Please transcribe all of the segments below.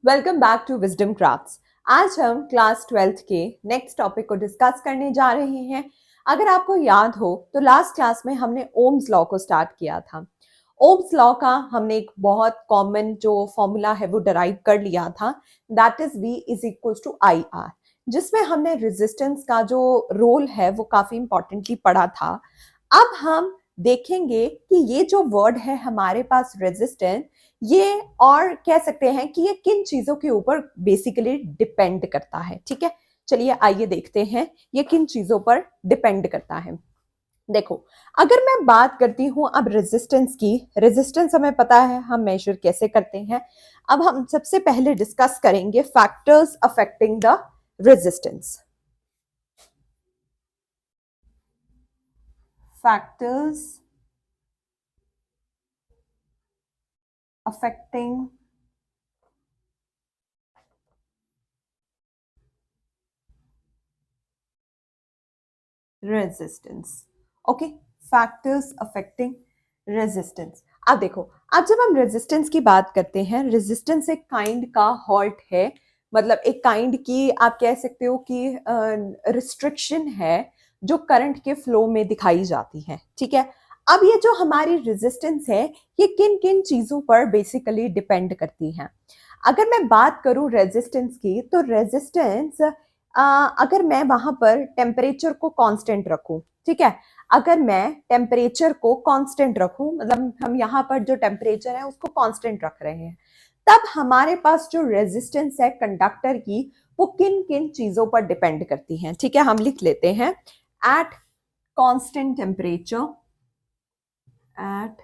Welcome back to Wisdom Crafts. आज हम class 12th के नेक्स्ट टॉपिक को डिस्कस करने जा रहे हैं। अगर आपको याद हो तो लास्ट क्लास में हमने ओम्स लॉ को स्टार्ट किया था। ओम्स लॉ का हमने एक बहुत कॉमन जो फॉर्मूला है वो डराइव कर लिया था, that is V is equal to I R, जिसमें हमने रेजिस्टेंस का जो रोल है वो काफी इंपॉर्टेंटली पढ़ा था। अब हम देखेंगे कि ये जो वर्ड है हमारे पास रेजिस्टेंस, ये और कह सकते हैं कि ये किन चीजों के ऊपर बेसिकली डिपेंड करता है। ठीक है, चलिए आइए देखते हैं ये किन चीजों पर डिपेंड करता है। देखो, अगर मैं बात करती हूं अब रेजिस्टेंस की, रेजिस्टेंस हमें पता है हम मेजर कैसे करते हैं। अब हम सबसे पहले डिस्कस करेंगे factors affecting the resistance. Factors affecting resistance। Okay, factors affecting resistance. अब देखो, अब जब हम रेजिस्टेंस की बात करते हैं, रेजिस्टेंस एक काइंड का हॉल्ट है, मतलब एक काइंड की आप कह सकते हो कि रिस्ट्रिक्शन है जो करंट के फ्लो में दिखाई जाती है। ठीक है, अब ये जो हमारी रेजिस्टेंस है ये किन किन चीजों पर बेसिकली डिपेंड करती है। अगर मैं बात करूं रेजिस्टेंस की, तो रेजिस्टेंस अगर मैं वहां पर टेम्परेचर को कांस्टेंट रखूं, ठीक है, अगर मैं टेम्परेचर को कांस्टेंट रखूं, मतलब हम यहाँ पर जो टेम्परेचर है उसको कांस्टेंट रख रहे हैं, तब हमारे पास जो रेजिस्टेंस है कंडक्टर की वो किन किन चीजों पर डिपेंड करती है। ठीक है, हम लिख लेते हैं at constant temperature, at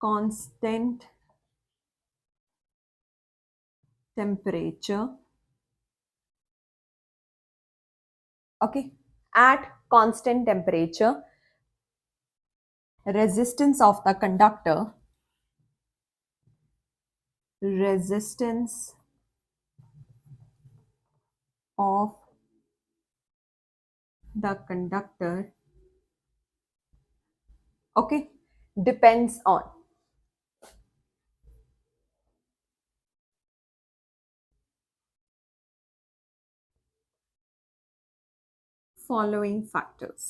constant temperature, okay, at constant temperature resistance of the conductor, resistance of the conductor, okay, depends on following factors।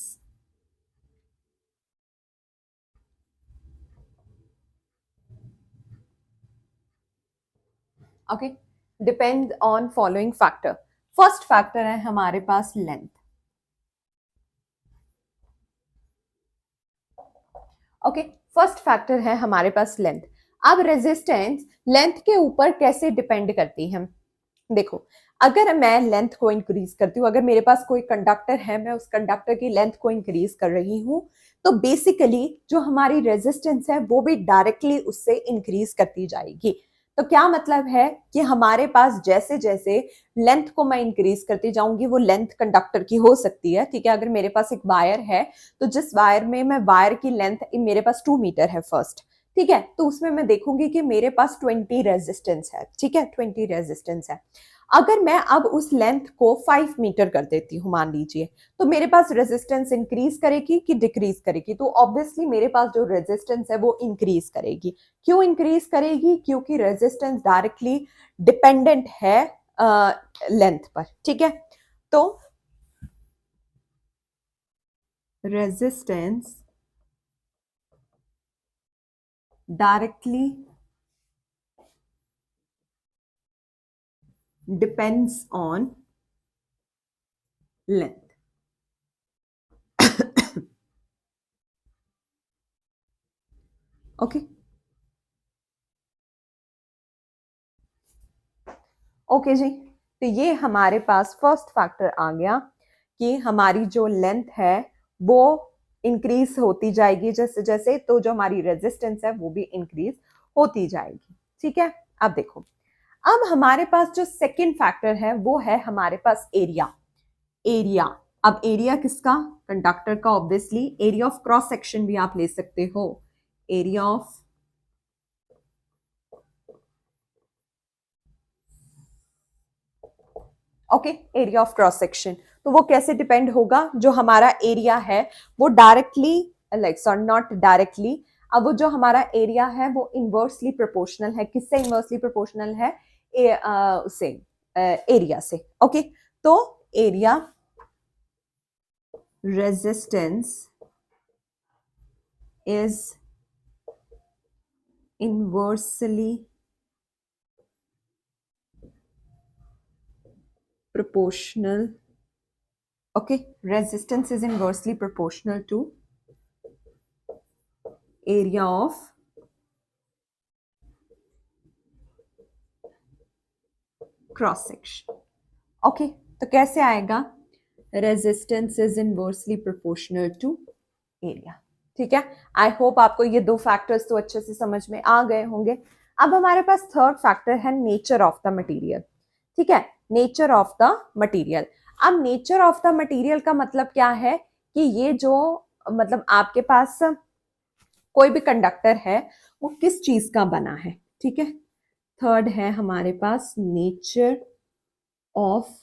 Okay, depend on following factor. First factor है हमारे पास लेंथ। ओके, फर्स्ट फैक्टर है हमारे पास length. अब resistance length के ऊपर कैसे depend करती है। देखो, अगर मैं लेंथ को इंक्रीज करती हूँ, अगर मेरे पास कोई कंडक्टर है, मैं उस कंडक्टर की लेंथ को इंक्रीज कर रही हूँ, तो बेसिकली जो हमारी रेजिस्टेंस है वो भी डायरेक्टली उससे इंक्रीज करती जाएगी। तो क्या मतलब है कि हमारे पास जैसे जैसे लेंथ को मैं इंक्रीज करती जाऊंगी, वो लेंथ कंडक्टर की हो सकती है। ठीक है, अगर मेरे पास एक वायर है, तो जिस वायर में मैं वायर की लेंथ, मेरे पास 2 मीटर है फर्स्ट, ठीक है, तो उसमें मैं देखूंगी कि मेरे पास 20 रेजिस्टेंस है। ठीक है, 20 रेजिस्टेंस है। अगर मैं अब उस लेंथ को 5 मीटर कर देती हूँ मान लीजिए, तो मेरे पास रेजिस्टेंस इंक्रीज करेगी कि डिक्रीज करेगी। तो ऑब्वियसली मेरे पास जो रेजिस्टेंस है वो इंक्रीज करेगी। क्यों इंक्रीज करेगी? क्योंकि रेजिस्टेंस डायरेक्टली डिपेंडेंट है लेंथ पर। ठीक है, तो resistance directly depends on length. Okay, okay जी, तो ये हमारे पास फर्स्ट फैक्टर आ गया कि हमारी जो लेंथ है वो इंक्रीज होती जाएगी जैसे जैसे, तो जो हमारी रेजिस्टेंस है वो भी इंक्रीज होती जाएगी। ठीक है, अब देखो, अब हमारे पास जो सेकंड फैक्टर है वो है हमारे पास एरिया। एरिया, अब एरिया किसका? कंडक्टर का। Obviously area of cross section भी आप ले सकते हो, area of, okay, area of cross section. तो वो कैसे डिपेंड होगा? जो हमारा एरिया है वो directly, like sorry not directly, अब वो जो हमारा एरिया है वो इन्वर्सली प्रोपोर्शनल है, किससे इन्वर्सली प्रोपोर्शनल है? उससे, एरिया से। ओके, तो area resistance is inversely proportional. Okay, resistance is inversely proportional to area of cross section. Okay, तो कैसे आएगा? resistance is inversely proportional to area. ठीक है, आई होप आपको ये दो फैक्टर्स तो अच्छे से समझ में आ गए होंगे। अब हमारे पास थर्ड फैक्टर है नेचर ऑफ द मटेरियल। ठीक है, नेचर ऑफ द मटेरियल। अब नेचर ऑफ द मटेरियल का मतलब क्या है कि ये जो मतलब आपके पास कोई भी कंडक्टर है वो किस चीज का बना है। ठीक है, थर्ड है हमारे पास nature of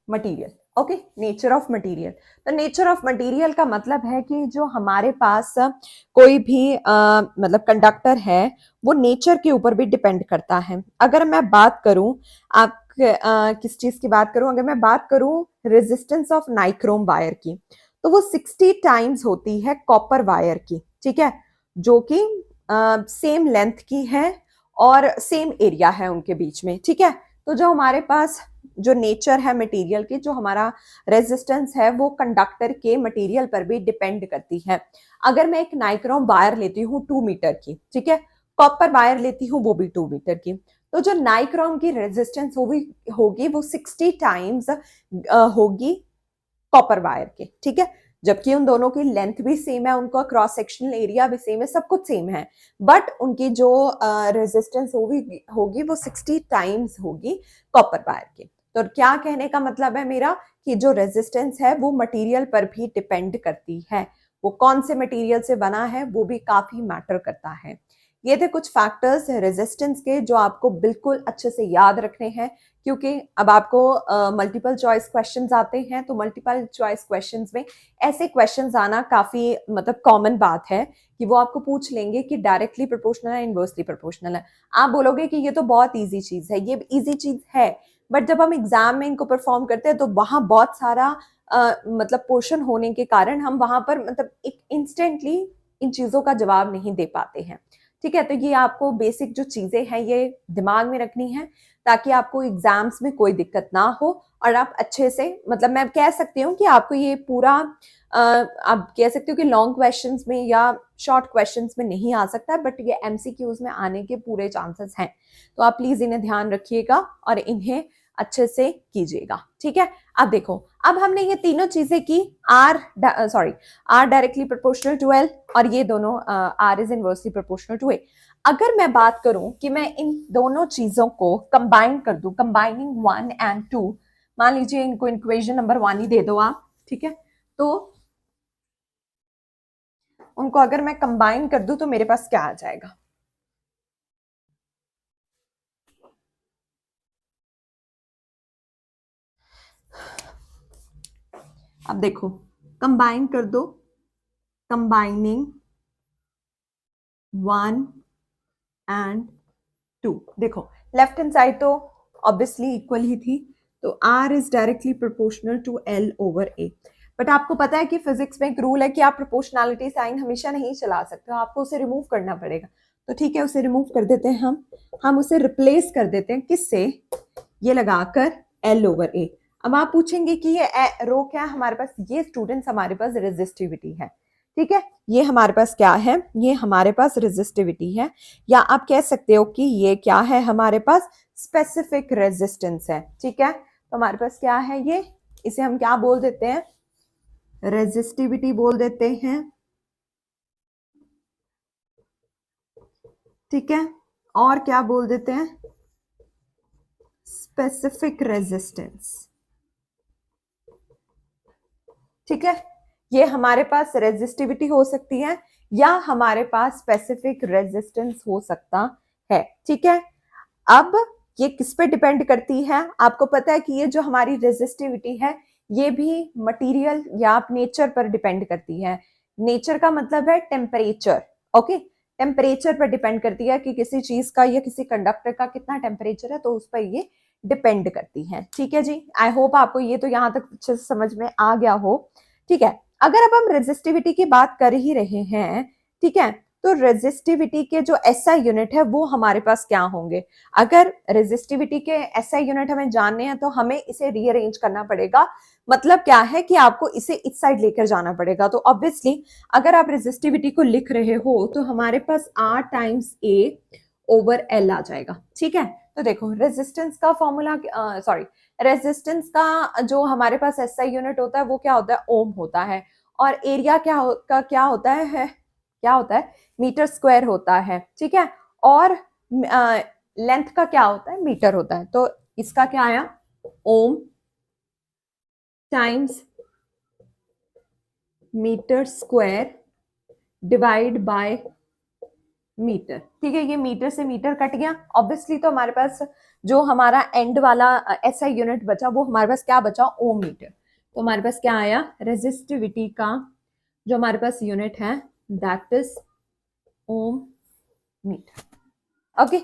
material. Okay, nature of material. तो नेचर ऑफ मटेरियल का मतलब है कि जो हमारे पास कोई भी मतलब कंडक्टर है वो नेचर के ऊपर भी डिपेंड करता है। अगर मैं बात करूं, आप किस चीज की बात करूं, अगर मैं बात करूं रेजिस्टेंस ऑफ नाइक्रोम वायर की, तो वो 60 टाइम्स होती है कॉपर वायर की। ठीक है, जो कि सेम लेंथ की है और सेम एरिया है उनके बीच में। ठीक है, तो जो हमारे पास जो नेचर है मटेरियल की, जो हमारा रेजिस्टेंस है वो कंडक्टर के मटेरियल पर भी डिपेंड करती है। अगर मैं एक नाइक्रोम वायर लेती हूँ 2 मीटर की, ठीक है, कॉपर वायर लेती हूँ वो भी 2 मीटर की, तो जो नाइक्रोम की रेजिस्टेंस होगी वो 60 टाइम्स होगी कॉपर वायर के। ठीक है, जबकि उन दोनों की लेंथ भी सेम है, उनका क्रॉस सेक्शनल एरिया भी सेम है, सब कुछ सेम है, बट उनकी जो रेजिस्टेंस होगी वो 60 टाइम्स होगी कॉपर वायर की। तो क्या कहने का मतलब है मेरा कि जो रेजिस्टेंस है वो मटेरियल पर भी डिपेंड करती है, वो कौन से मटेरियल से बना है वो भी काफी मैटर करता है। ये थे कुछ फैक्टर्स रेजिस्टेंस के जो आपको बिल्कुल अच्छे से याद रखने हैं, क्योंकि अब आपको मल्टीपल चॉइस क्वेश्चंस आते हैं, तो मल्टीपल चॉइस क्वेश्चंस में ऐसे क्वेश्चंस आना काफी मतलब कॉमन बात है कि वो आपको पूछ लेंगे कि डायरेक्टली प्रोपोर्शनल है, इनवर्सली प्रोपोर्शनल है। आप बोलोगे कि ये तो बहुत इजी चीज है, ये इजी चीज है, बट जब हम एग्जाम में इनको परफॉर्म करते हैं तो वहां बहुत सारा मतलब पोर्शन होने के कारण हम वहां पर मतलब एक इंस्टेंटली इन चीजों का जवाब नहीं दे पाते हैं। ठीक है, तो ये आपको बेसिक जो चीजें हैं ये दिमाग में रखनी है ताकि आपको एग्जाम्स में कोई दिक्कत ना हो और आप अच्छे से मतलब मैं कह सकती हूँ कि आपको ये पूरा आप कह सकते हो कि लॉन्ग क्वेश्चंस में या शॉर्ट क्वेश्चंस में नहीं आ सकता, बट ये एमसीक्यूज में आने के पूरे चांसेस हैं। तो आप प्लीज इन्हें ध्यान रखिएगा और इन्हें अच्छे से कीजिएगा। ठीक है, अब देखो, अब हमने ये तीनों चीजें की, are directly proportional to L और ये दोनों are is inversely proportional to A. अगर मैं बात करूं कि मैं इन दोनों चीजों को कंबाइन कर दूं, कंबाइनिंग 1 एंड 2, मान लीजिए इनको इक्वेशन नंबर 1 ही दे दो आप। ठीक है, तो उनको अगर मैं कंबाइन कर दूं तो मेरे पास क्या आ जाएगा? अब देखो, कंबाइन कर दो, कंबाइनिंग 1 एंड 2। देखो लेफ्ट हैंड साइड तो ऑब्वियसली इक्वल ही थी, तो R is directly proportional to L over A। But आपको पता है कि फिजिक्स में एक रूल है कि आप प्रोपोर्शनैलिटी साइन हमेशा नहीं चला सकते हो, आपको उसे रिमूव करना पड़ेगा। तो ठीक है, उसे रिमूव कर देते हैं हम उसे रिप्लेस कर देते हैं किससे? ये लगाकर L ओवर A। अब आप पूछेंगे कि ये रो क्या है हमारे पास? ये स्टूडेंट्स हमारे पास रेजिस्टिविटी है। ठीक है, ये हमारे पास क्या है? ये हमारे पास रेजिस्टिविटी है, या आप कह सकते हो कि ये क्या है हमारे पास? स्पेसिफिक रेजिस्टेंस है। ठीक है, तो हमारे पास क्या है ये? इसे हम क्या बोल देते हैं? रेजिस्टिविटी बोल देते हैं। ठीक है, और क्या बोल देते हैं? Specific resistance. ठीक है, ये हमारे पास रेजिस्टिविटी हो सकती है या हमारे पास स्पेसिफिक रेजिस्टेंस हो सकता है। ठीक है, अब ये किस पे डिपेंड करती है? आपको पता है कि ये जो हमारी रेजिस्टिविटी है ये भी मटेरियल या नेचर पर डिपेंड करती है। नेचर का मतलब है टेम्परेचर, ओके, टेम्परेचर पर डिपेंड करती है कि किसी चीज का या किसी कंडक्टर का कितना टेम्परेचर है, तो उस पर ये डिपेंड करती है। ठीक है जी, आई होप आपको ये तो यहाँ तक अच्छे से समझ में आ गया हो। ठीक है, अगर अब हम रेजिस्टिविटी की बात कर ही रहे हैं, ठीक है, तो रेजिस्टिविटी के जो एसआई यूनिट है वो हमारे पास क्या होंगे। अगर रेजिस्टिविटी के एसआई यूनिट हमें जानने हैं तो हमें इसे रीअरेंज करना पड़ेगा। मतलब क्या है कि आपको इसे इस साइड लेकर जाना पड़ेगा। तो ऑब्वियसली अगर आप रेजिस्टिविटी को लिख रहे हो तो हमारे पास R times A over L आ जाएगा। ठीक है, तो देखो रेजिस्टेंस का फॉर्मूला, सॉरी, रेजिस्टेंस का जो हमारे पास एसआई यूनिट होता है वो क्या होता है, ओम होता है। और एरिया क्या होता है क्या होता है, मीटर स्क्वायर होता है। ठीक है, और लेंथ का क्या होता है, मीटर होता है। तो इसका क्या आया, ohm times metre square divide by metre. ठीक है, ये मीटर से मीटर कट गया ऑब्वियसली, तो हमारे पास जो हमारा एंड वाला एसआई यूनिट बचा वो हमारे पास क्या बचा, ओम मीटर। तो हमारे पास क्या आया, रेजिस्टिविटी का जो हमारे पास यूनिट है that is ohm metre. Okay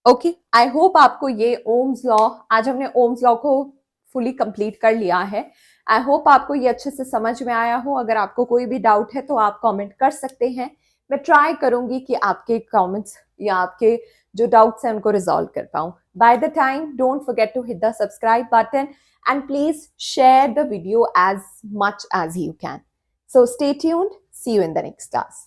okay, I hope आपको ये ओम्स लॉ, आज हमने ओम्स लॉ को फुली कंप्लीट कर लिया है। आई होप आपको ये अच्छे से समझ में आया हो। अगर आपको कोई भी डाउट है तो आप कमेंट कर सकते हैं। मैं ट्राई करूंगी कि आपके कमेंट्स या आपके जो डाउट्स हैं उनको रिजॉल्व कर पाऊं। By the time don't forget to hit the subscribe button and please share the video as much as you can. So stay tuned. See you in the next class.